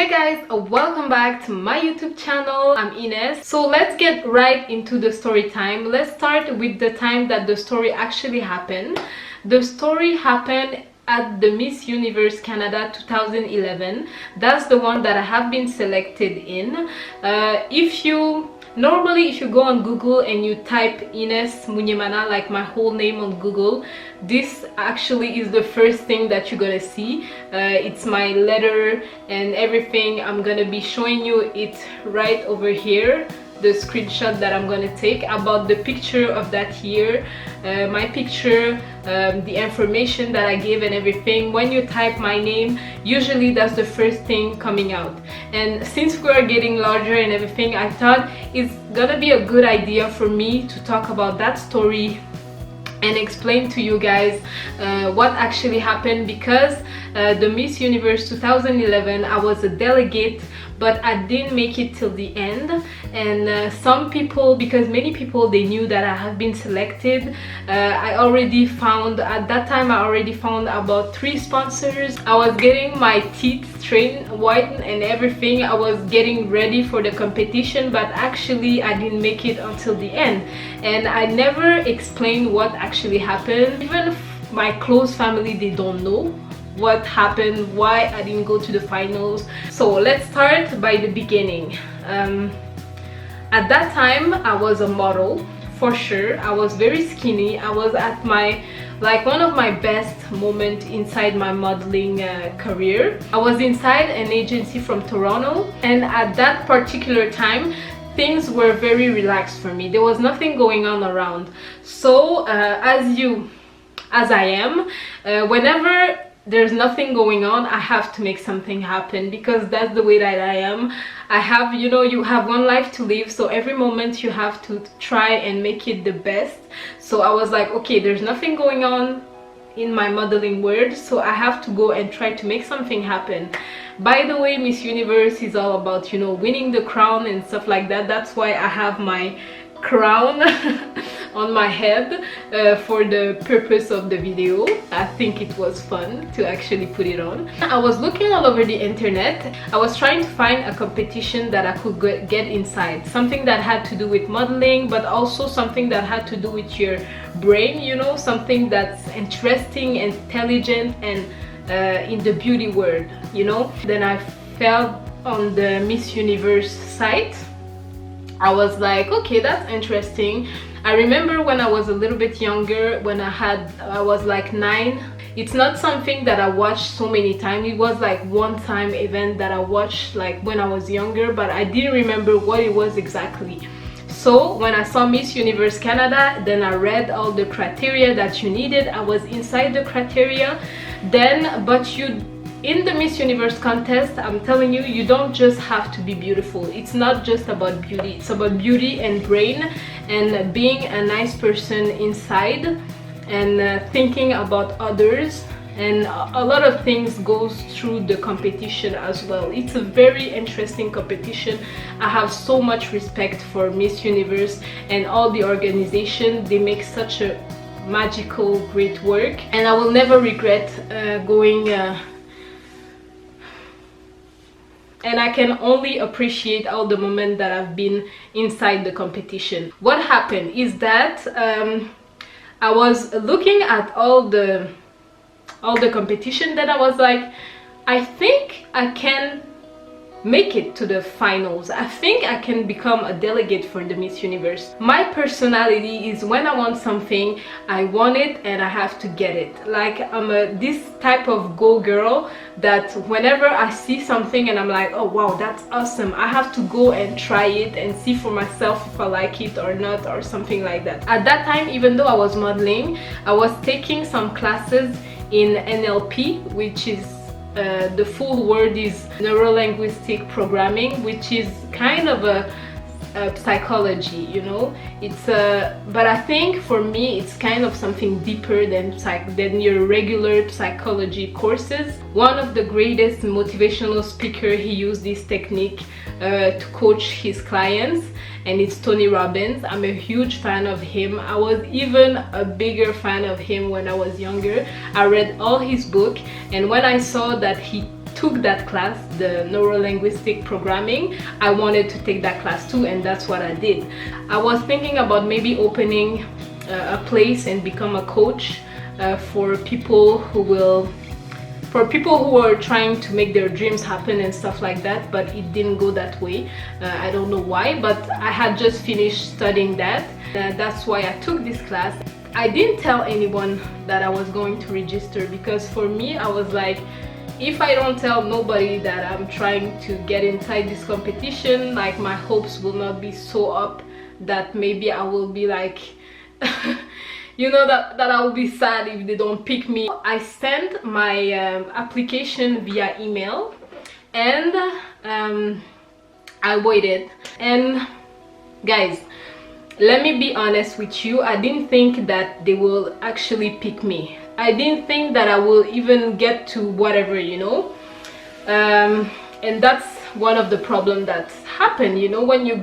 Hey guys, welcome back to my YouTube channel. I'm Ines. So let's get right into the story time. Let's start with the time that the story actually happened. The story happened at the Miss Universe Canada 2011. That's the one that I have been selected in. Normally, if you go on Google and you type Ines Munyemana, like my whole name on Google, this actually is the first thing that you're gonna see. It's my letter and everything. I'm gonna be showing you it right over here, the screenshot that I'm gonna take about the picture of that year, my picture, the information that I gave and everything. When you type my name, usually that's the first thing coming out. And since we are getting larger and everything, I thought it's gonna be a good idea for me to talk about that story and explain to you guys what actually happened, because the Miss Universe 2011, I was a delegate, but I didn't make it till the end. And some people, because many people, they knew that I have been selected. I already found, at that time, I already found about 3 sponsors. I was getting my teeth straightened, whitened and everything. I was getting ready for the competition, but actually I didn't make it until the end. And I never explained what actually happened. Even my close family, they don't know what happened, why I didn't go to the finals. So let's start by the beginning. At that time, I was a model for sure. I was very skinny. I was at my, like, one of my best moments inside my modeling career. I was inside an agency from Toronto, and at that particular time, things were very relaxed for me. There was nothing going on around. So as I am, whenever there's nothing going on, I have to make something happen, because that's the way that I am. I have, you have one life to live, so every moment you have to try and make it the best. So I was like, okay, there's nothing going on in my modeling world, so I have to go and try to make something happen. By the way, Miss Universe is all about, winning the crown and stuff like that. That's why I have my crown on my head for the purpose of the video. I think it was fun to actually put it on. I was looking all over the internet. I was trying to find a competition that I could get inside, something that had to do with modeling, but also something that had to do with your brain, something that's interesting, intelligent, and in the beauty world, Then I fell on the Miss Universe site. I was like, okay, that's interesting. I remember when I was a little bit younger, when I was like 9. It's not something that I watched so many times. It was like one-time event that I watched like when I was younger, but I didn't remember what it was exactly. So when I saw Miss Universe Canada, then I read all the criteria that you needed. I was inside the criteria. In the Miss Universe contest, I'm telling you, you don't just have to be beautiful. It's not just about beauty. It's about beauty and brain and being a nice person inside and thinking about others. And a lot of things goes through the competition as well. It's a very interesting competition. I have so much respect for Miss Universe and all the organization. They make such a magical, great work. And I will never regret going and I can only appreciate all the moments that I've been inside the competition. What happened is that I was looking at all the competition, that I was like, I think I can make it to the finals. I think I can become a delegate for the Miss Universe. My personality is, when I want something, I want it and I have to get it. Like, I'm this type of go girl that whenever I see something and I'm like, oh wow, that's awesome, I have to go and try it and see for myself if I like it or not, or something like that. At that time, even though I was modeling, I was taking some classes in NLP, which is the full word is neuro-linguistic programming, which is kind of a psychology, it's but I think for me it's kind of something deeper than your regular psychology courses. One of the greatest motivational speaker, he used this technique to coach his clients, and it's Tony Robbins. I'm a huge fan of him. I was even a bigger fan of him when I was younger. I read all his book, and when I saw that he took that class, the neuro-linguistic programming, I wanted to take that class too, and that's what I did. I was thinking about maybe opening a place and become a coach for people who are trying to make their dreams happen and stuff like that, but it didn't go that way. I don't know why, but I had just finished studying that. That's why I took this class. I didn't tell anyone that I was going to register, because for me, I was like, if I don't tell nobody that I'm trying to get inside this competition, like my hopes will not be so up that maybe I will be like you know, that I will be sad if they don't pick me. I sent my application via email, and I waited. And guys, let me be honest with you, I didn't think that they will actually pick me. I didn't think that I will even get to whatever, you know. And that's one of the problems that happen, you know, when you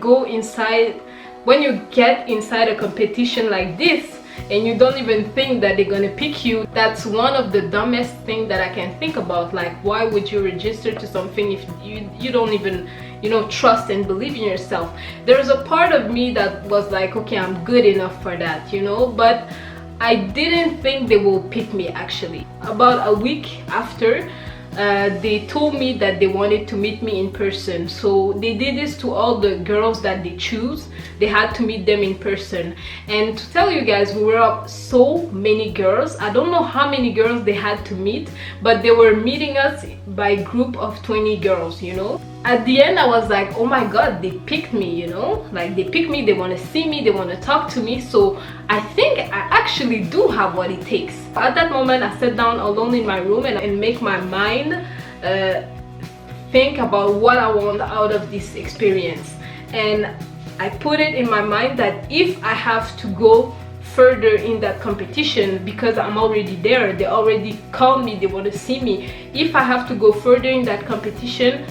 get inside a competition like this and you don't even think that they're gonna pick you. That's one of the dumbest things that I can think about. Like, why would you register to something if you don't even, you know, trust and believe in yourself? There's a part of me that was like, okay, I'm good enough for that, you know, but I didn't think they will pick me. Actually, about a week after, they told me that they wanted to meet me in person. So they did this to all the girls that they choose. They had to meet them in person. And to tell you guys, we were up so many girls. I don't know how many girls they had to meet, but they were meeting us by a group of 20 girls, you know. At the end, I was like, oh my god, they picked me, you know, like they picked me, they want to see me, they want to talk to me. So I think I actually do have what it takes. At that moment, I sat down alone in my room and make my mind think about what I want out of this experience. And I put it in my mind that if I have to go further in that competition, because I'm already there, they already called me, they want to see me, if I have to go further in that competition,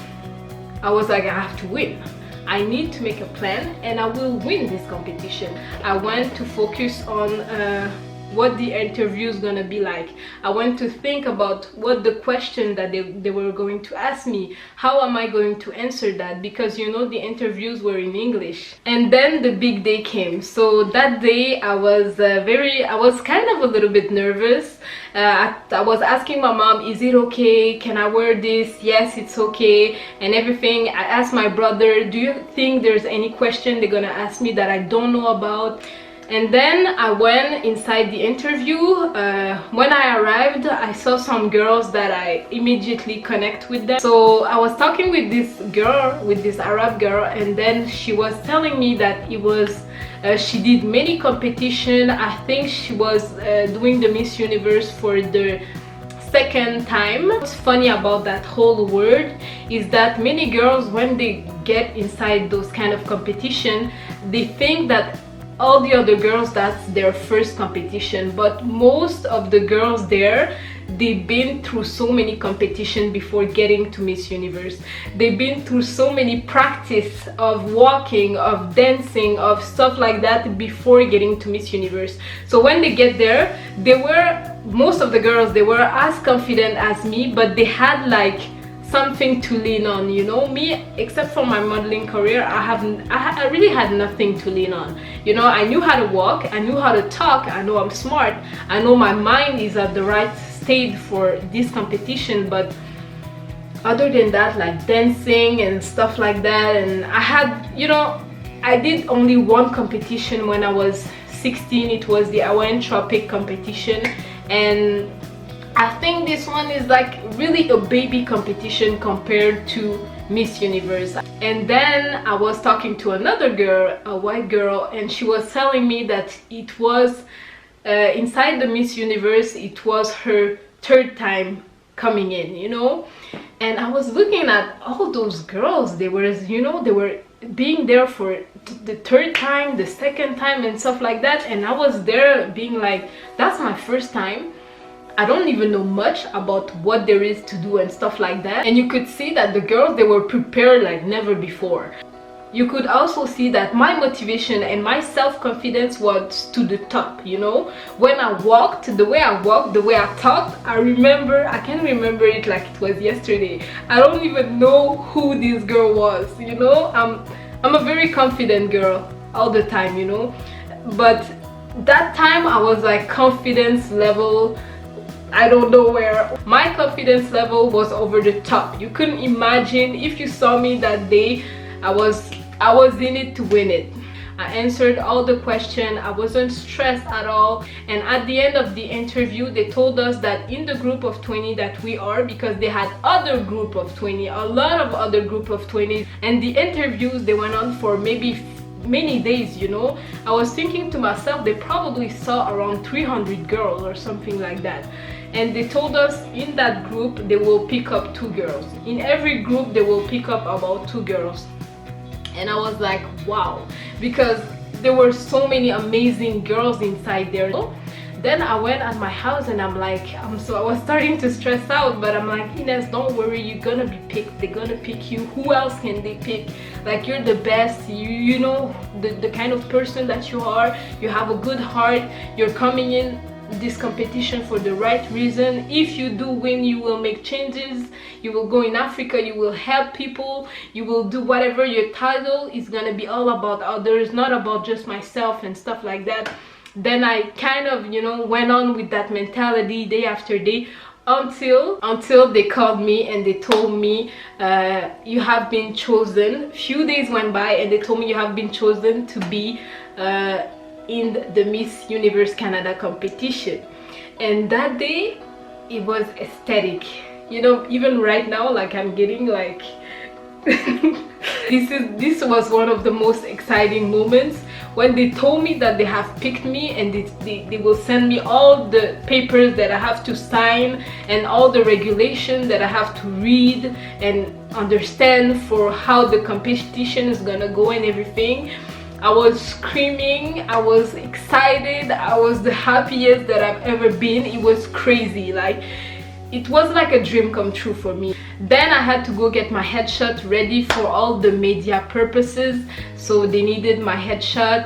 I was like, I have to win. I need to make a plan and I will win this competition. I went to focus on what the interview is gonna be like. I went to think about what the question that they were going to ask me, how am I going to answer that, because you know the interviews were in English. And then the big day came. So that day I was kind of a little bit nervous. I was asking my mom, is it okay, can I wear this? Yes, it's okay, and everything. I asked my brother, do you think there's any question they're gonna ask me that I don't know about? And then I went inside the interview. When I arrived, I saw some girls that I immediately connect with them. So I was talking with this girl, with this Arab girl, and then she was telling me that it was she did many competition. I think she was doing the Miss Universe for the second time. What's funny about that whole word is that many girls, when they get inside those kind of competition, they think that all the other girls, that's their first competition. But most of the girls there, they've been through so many competitions before getting to Miss Universe. They've been through so many practice of walking, of dancing, of stuff like that before getting to Miss Universe. So when they get there, most of the girls, they were as confident as me, but they had like something to lean on, you know. Me, except for my modeling career, I really had nothing to lean on, you know. I knew how to walk, I knew how to talk, I know I'm smart, I know my mind is at the right state for this competition, but other than that, like dancing and stuff like that. And I had, you know, I did only one competition when I was 16. It was the Hawaiian Tropic competition, and I think this one is like really a baby competition compared to Miss Universe. And then I was talking to another girl, a white girl, and she was telling me that it was inside the Miss Universe, it was her third time coming in, you know. And I was looking at all those girls, they were, you know, they were being there for the third time, the second time and stuff like that, and I was there being like, that's my first time. I don't even know much about what there is to do and stuff like that. And you could see that the girls, they were prepared like never before. you could also see that my motivation and my self-confidence was to the top, you know. When I walked, the way I talked, I can remember it like it was yesterday. I don't even know who this girl was, you know. I'm a very confident girl all the time, you know, but that time I was like confidence level, I don't know where. My confidence level was over the top. You couldn't imagine. If you saw me that day, I was in it to win it. I answered all the questions. I wasn't stressed at all. And at the end of the interview, they told us that in the group of 20 that we are, because they had other group of 20, a lot of other group of 20, and the interviews, they went on for maybe many days, you know. I was thinking to myself, they probably saw around 300 girls or something like that. And they told us in that group they will pick up 2 girls. In every group they will pick up about 2 girls. And I was like, wow, because there were so many amazing girls inside there. Then I went at my house and I'm like, I was starting to stress out, but I'm like, Ines, don't worry, you're gonna be picked. They're gonna pick you. Who else can they pick? Like, you're the best. You know the kind of person that you are. You have a good heart. You're coming in this competition for the right reason. If you do win, you will make changes, you will go in Africa, you will help people, you will do whatever. Your title is gonna be all about others, not about just myself and stuff like that. Then I kind of, you know, went on with that mentality day after day until they called me and they told me, you have been chosen. Few days went by and they told me you have been chosen to be in the Miss Universe Canada competition. And that day it was ecstatic, you know. Even right now, like, I'm getting like this was one of the most exciting moments when they told me that they have picked me, and they will send me all the papers that I have to sign and all the regulations that I have to read and understand for how the competition is gonna go and everything. I was screaming, I was excited, I was the happiest that I've ever been. It was crazy, like, it was like a dream come true for me. Then I had to go get my headshot ready for all the media purposes, so they needed my headshot.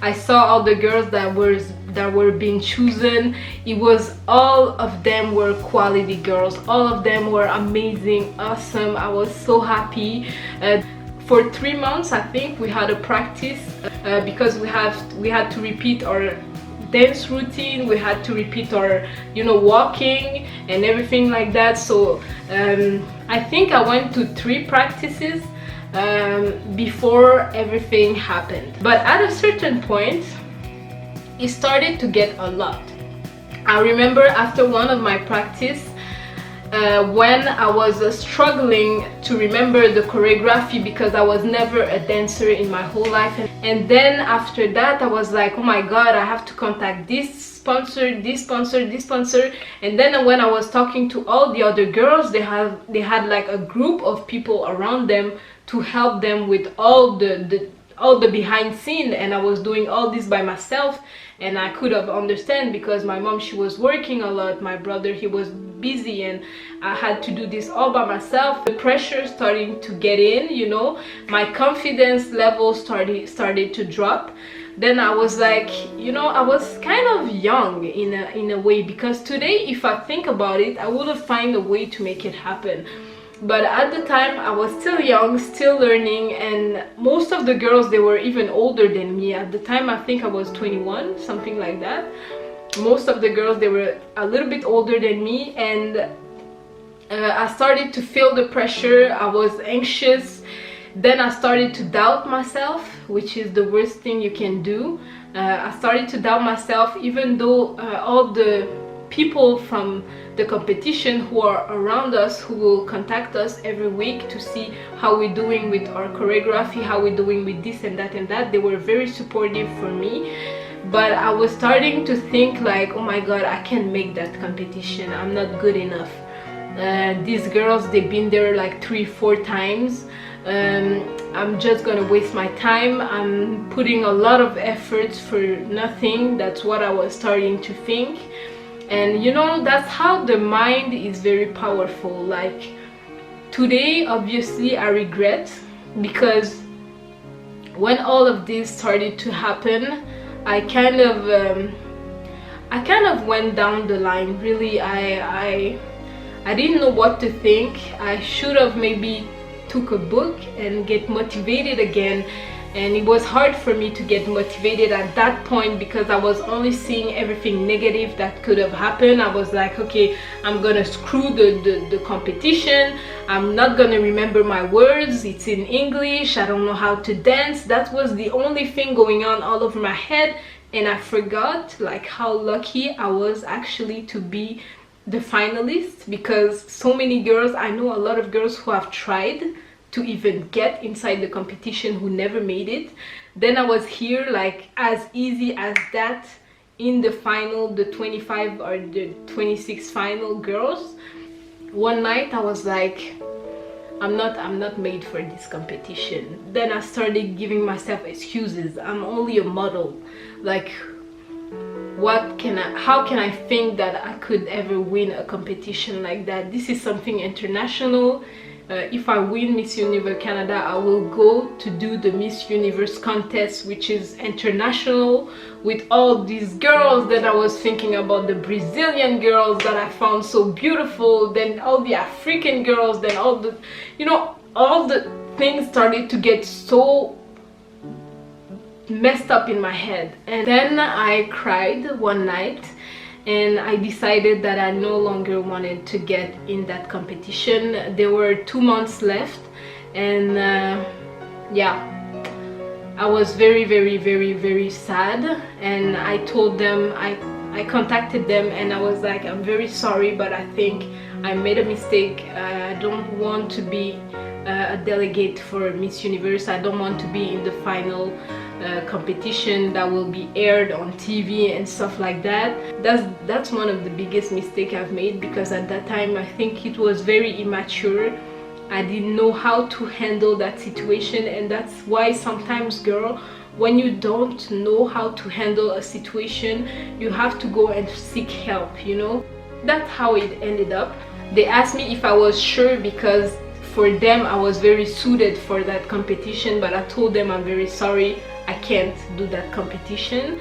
I saw all the girls that were being chosen. It was, all of them were quality girls, all of them were amazing, awesome. I was so happy. For 3 months, I think, we had a practice because we had to repeat our dance routine, we had to repeat our, you know, walking and everything like that. So I think I went to 3 practices before everything happened. But at a certain point, it started to get a lot. I remember after one of my practice, when I was struggling to remember the choreography because I was never a dancer in my whole life, and then after that I was like, oh my god, I have to contact this sponsor, this sponsor, this sponsor. And then when I was talking to all the other girls, they had like a group of people around them to help them with all the behind scene, and I was doing all this by myself. And I could have understand because my mom, she was working a lot, my brother, he was busy, and I had to do this all by myself. The pressure starting to get in, you know, my confidence level started to drop. Then I was like, you know, I was kind of young in a way, because today if I think about it, I would have found a way to make it happen. But at the time I was still young, still learning, and most of the girls, they were even older than me. At the time I think I was 21, something like that. Most of the girls, they were a little bit older than me, and I started to feel the pressure. I was anxious. Then I started to doubt myself, which is the worst thing you can do. I started to doubt myself, even though all the people from the competition who are around us, who will contact us every week to see how we're doing with our choreography, how we're doing with this and that, they were very supportive for me. But I was starting to think like, oh my god, I can't make that competition, I'm not good enough. These girls, they've been there like 3-4 times. I'm just gonna waste my time. I'm putting a lot of efforts for nothing. That's what I was starting to think. And you know, that's how the mind is very powerful. Like today, obviously I regret, because when all of this started to happen, I kind of went down the line. Really, I didn't know what to think. I should have maybe took a book and get motivated again, and it was hard for me to get motivated at that point because I was only seeing everything negative that could have happened. I was like, okay, I'm gonna screw the competition. I'm not gonna remember my words. It's in English. I don't know how to dance. That was the only thing going on all over my head, and I forgot like how lucky I was actually to be the finalist, because so many girls, I know a lot of girls who have tried to even get inside the competition who never made it. Then I was here like as easy as that in the final, the 25 or the 26 final girls. One night I was like, I'm not made for this competition. Then I started giving myself excuses. I'm only a model. Like, how can I think that I could ever win a competition like that? This is something international. If I win Miss Universe Canada, I will go to do the Miss Universe contest, which is international, with all these girls. Then I was thinking about the Brazilian girls that I found so beautiful, then all the African girls, then all the, you know, all the things started to get so messed up in my head. And then I cried one night, and I decided that I no longer wanted to get in that competition. There were 2 months left, and yeah, I was very, very, very, very sad. And I told them, I contacted them, and I was like, I'm very sorry, but I think I made a mistake. I don't want to be a delegate for Miss Universe. I don't want to be in the final competition that will be aired on TV and stuff like that. That's one of the biggest mistakes I've made, because at that time I think it was very immature. I didn't know how to handle that situation, and that's why sometimes, girl, when you don't know how to handle a situation, you have to go and seek help, you know. That's how it ended up. They asked me if I was sure, because for them I was very suited for that competition, but I told them I'm very sorry, I can't do that competition.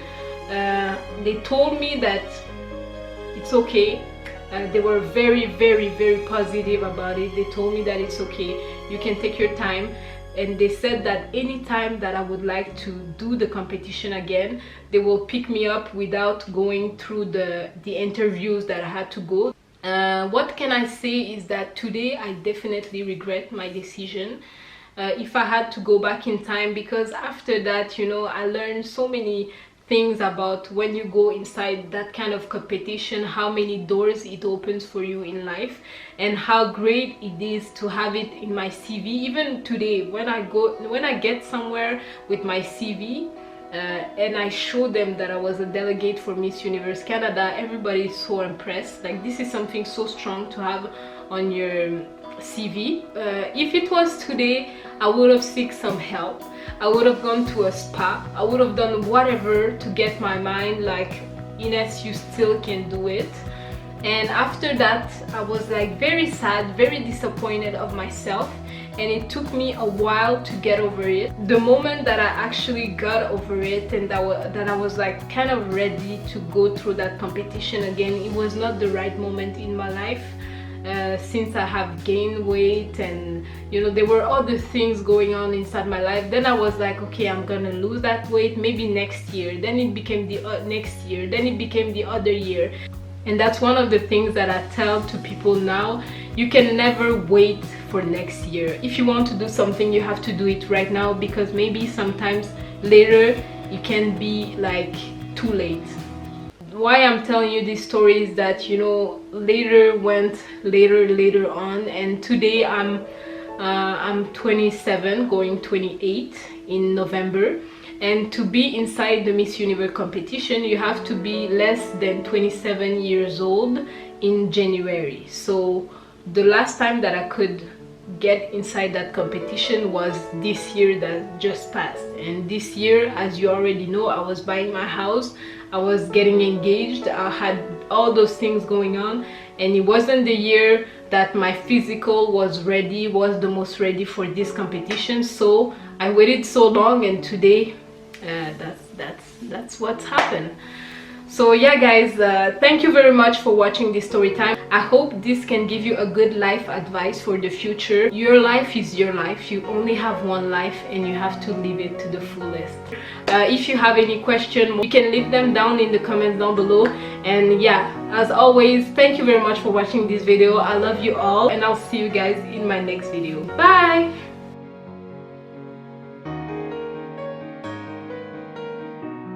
They told me that it's okay. They were very, very, very positive about it. They told me that it's okay, you can take your time. And they said that anytime that I would like to do the competition again, they will pick me up without going through the interviews that I had to go. What can I say is that today I definitely regret my decision. If I had to go back in time, because after that, you know, I learned so many things about when you go inside that kind of competition, how many doors it opens for you in life, and how great it is to have it in my CV. Even today, when I get somewhere with my CV, and I showed them that I was a delegate for Miss Universe Canada, everybody is so impressed. Like, this is something so strong to have on your CV. If it was today, I would have sought some help. I would have gone to a spa. I would have done whatever to get my mind like, Ines, you still can do it. And after that, I was like very sad, very disappointed of myself, and it took me a while to get over it. The moment that I actually got over it, and that I was like kind of ready to go through that competition again, it was not the right moment in my life. Since I have gained weight, and you know, there were other things going on inside my life. Then I was like, okay, I'm gonna lose that weight maybe next year. Then it became the next year, then it became the other year. And that's one of the things that I tell to people now. You can never wait for next year. If you want to do something, you have to do it right now, because maybe sometimes later it can be like too late. Why I'm telling you this story is that, you know, later went later on, and today I'm 27, going 28 in November. And to be inside the Miss Universe competition, you have to be less than 27 years old in January. So the last time that I could get inside that competition was this year that just passed. And this year, as you already know, I was buying my house, I was getting engaged, I had all those things going on, and it wasn't the year that my physical was ready, was the most ready for this competition. So I waited so long, and today that's what's happened. So yeah guys, thank you very much for watching this story time. I hope this can give you a good life advice for the future. Your life is your life. You only have one life and you have to live it to the fullest. If you have any question, you can leave them down in the comments down below. And yeah, as always, thank you very much for watching this video. I love you all, and I'll see you guys in my next video. Bye.